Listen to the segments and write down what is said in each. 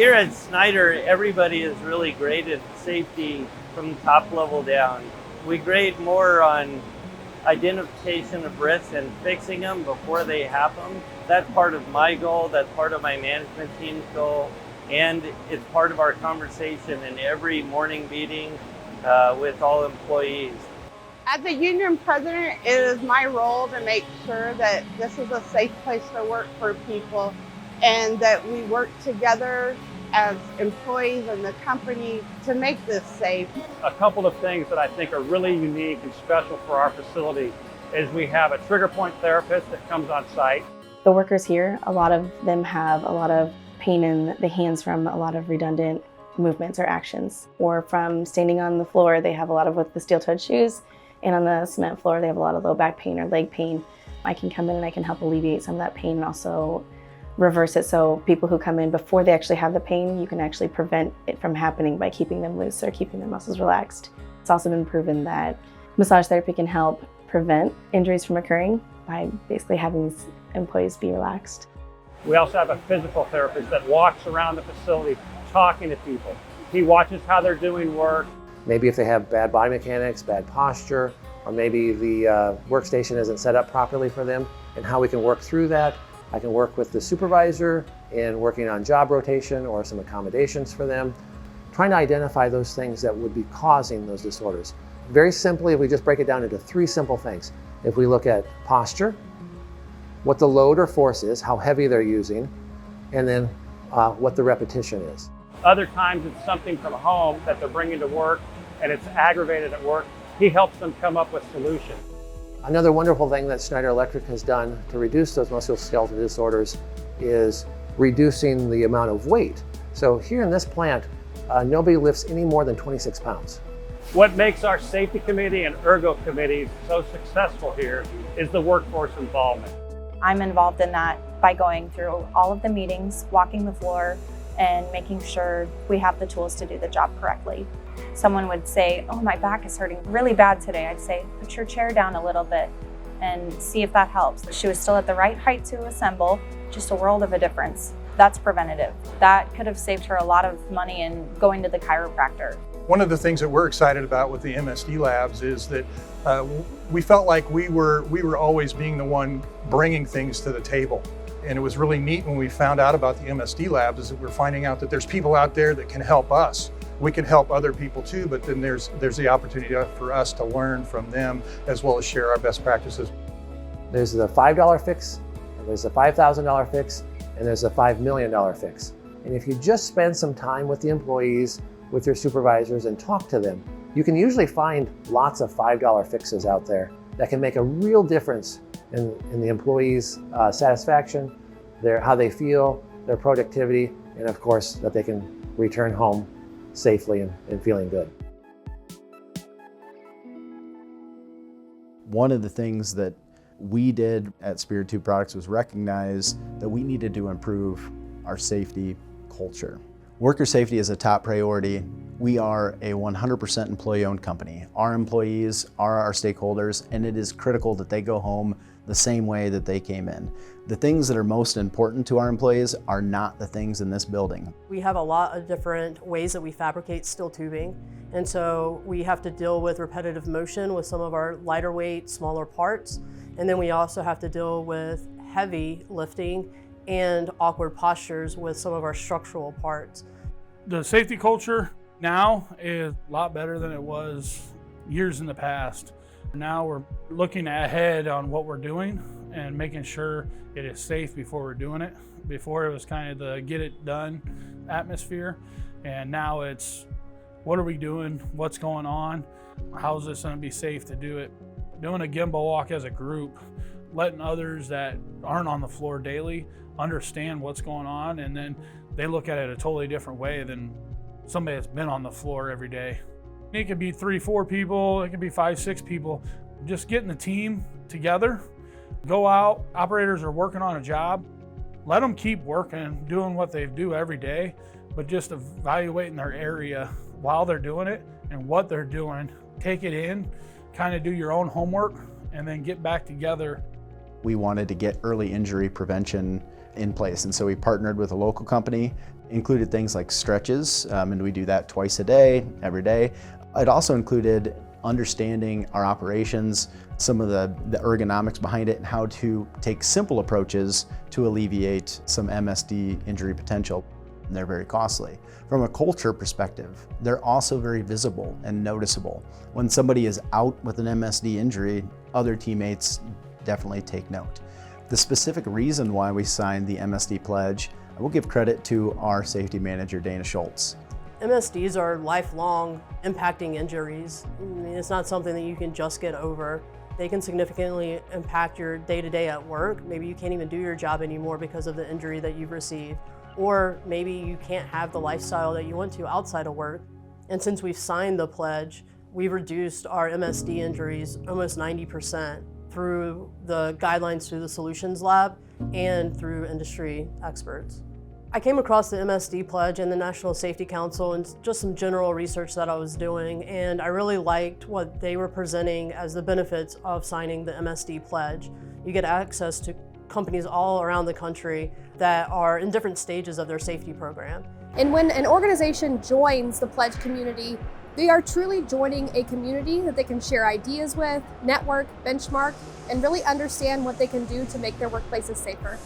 Here at Schneider, everybody is really graded safety from the top level down. We grade more on identification of risks and fixing them before they happen. That's part of my goal, that's part of my management team's goal, and it's part of our conversation in every morning meeting with all employees. As a union president, it is my role to make sure that this is a safe place to work for people and that we work together as employees in the company to make this safe. A couple of things that I think are really unique and special for our facility is we have a trigger point therapist that comes on site. The workers here, a lot of them have a lot of pain in the hands from a lot of redundant movements or actions, or from standing on the floor. They have a lot of with the steel-toed shoes, and on the cement floor they have a lot of low back pain or leg pain. I can come in and I can help alleviate some of that pain and also reverse it, so people who come in before they actually have the pain, you can actually prevent it from happening by keeping them loose or keeping their muscles relaxed. It's also been proven that massage therapy can help prevent injuries from occurring by basically having these employees be relaxed. We also have a physical therapist that walks around the facility talking to people. He watches how they're doing work. Maybe if they have bad body mechanics, bad posture, or maybe the workstation isn't set up properly for them, and how we can work through that. I can work with the supervisor in working on job rotation or some accommodations for them, trying to identify those things that would be causing those disorders. Very simply, we just break it down into three simple things. If we look at posture, what the load or force is, how heavy they're using, and then what the repetition is. Other times it's something from home that they're bringing to work and it's aggravated at work. He helps them come up with solutions. Another wonderful thing that Schneider Electric has done to reduce those musculoskeletal disorders is reducing the amount of weight. So here in this plant, nobody lifts any more than 26 pounds. What makes our safety committee and ergo committee so successful here is the workforce involvement. I'm involved in that by going through all of the meetings, walking the floor, and making sure we have the tools to do the job correctly. Someone would say, oh, my back is hurting really bad today. I'd say, put your chair down a little bit and see if that helps. She was still at the right height to assemble, just a world of a difference. That's preventative. That could have saved her a lot of money in going to the chiropractor. One of the things that we're excited about with the MSD labs is that we felt like we were always being the one bringing things to the table. And it was really neat when we found out about the MSD labs is that we're finding out that there's people out there that can help us. We can help other people too, but then there's the opportunity for us to learn from them as well as share our best practices. There's the $5 fix, there's the $5,000 fix, and there's the $5 million fix. And if you just spend some time with the employees, with your supervisors, and talk to them, you can usually find lots of $5 fixes out there that can make a real difference in the employees' satisfaction, how they feel, their productivity, and of course, that they can return home safely and feeling good. One of the things that we did at Spirit Tube Products was recognize that we needed to improve our safety culture. Worker safety is a top priority. We are a 100% employee-owned company. Our employees are our stakeholders, and it is critical that they go home the same way that they came in. The things that are most important to our employees are not the things in this building. We have a lot of different ways that we fabricate steel tubing, and so we have to deal with repetitive motion with some of our lighter weight, smaller parts, and then we also have to deal with heavy lifting and awkward postures with some of our structural parts. The safety culture now is a lot better than it was years in the past. Now we're looking ahead on what we're doing and making sure it is safe before we're doing it. Before it was kind of the get it done atmosphere, and now it's what are we doing, what's going on, how is this going to be safe to do it. Doing a gimbal walk as a group, letting others that aren't on the floor daily understand what's going on, and then they look at it a totally different way than somebody that's been on the floor every day. It could be 3-4 people, it could be 5-6 people. Just getting the team together, go out, operators are working on a job, let them keep working, doing what they do every day, but just evaluating their area while they're doing it and what they're doing. Take it in, kind of do your own homework, and then get back together we wanted to get early injury prevention in place. And so we partnered with a local company, included things like stretches, and we do that twice a day, every day. It also included understanding our operations, some of the ergonomics behind it, and how to take simple approaches to alleviate some MSD injury potential. They're very costly. From a culture perspective, they're also very visible and noticeable. When somebody is out with an MSD injury, other teammates definitely take note. The specific reason why we signed the MSD Pledge, I will give credit to our safety manager, Dana Schultz. MSDs are lifelong impacting injuries. I mean, it's not something that you can just get over. They can significantly impact your day-to-day at work. Maybe you can't even do your job anymore because of the injury that you've received. Or maybe you can't have the lifestyle that you want to outside of work. And since we've signed the pledge, we've reduced our MSD injuries almost 90% through the guidelines through the Solutions Lab and through industry experts. I came across the MSD Pledge and the National Safety Council and just some general research that I was doing, and I really liked what they were presenting as the benefits of signing the MSD Pledge. You get access to companies all around the country that are in different stages of their safety program. And when an organization joins the Pledge community, they are truly joining a community that they can share ideas with, network, benchmark, and really understand what they can do to make their workplaces safer.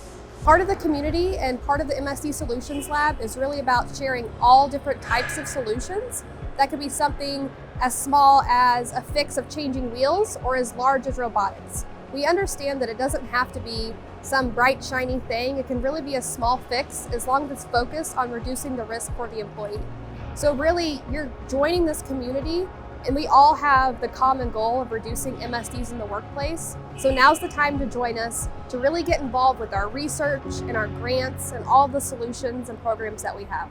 Part of the community and part of the MSD Solutions Lab is really about sharing all different types of solutions. That could be something as small as a fix of changing wheels or as large as robotics. We understand that it doesn't have to be some bright, shiny thing. It can really be a small fix as long as it's focused on reducing the risk for the employee. So really, you're joining this community, and we all have the common goal of reducing MSDs in the workplace. So now's the time to join us to really get involved with our research and our grants and all the solutions and programs that we have.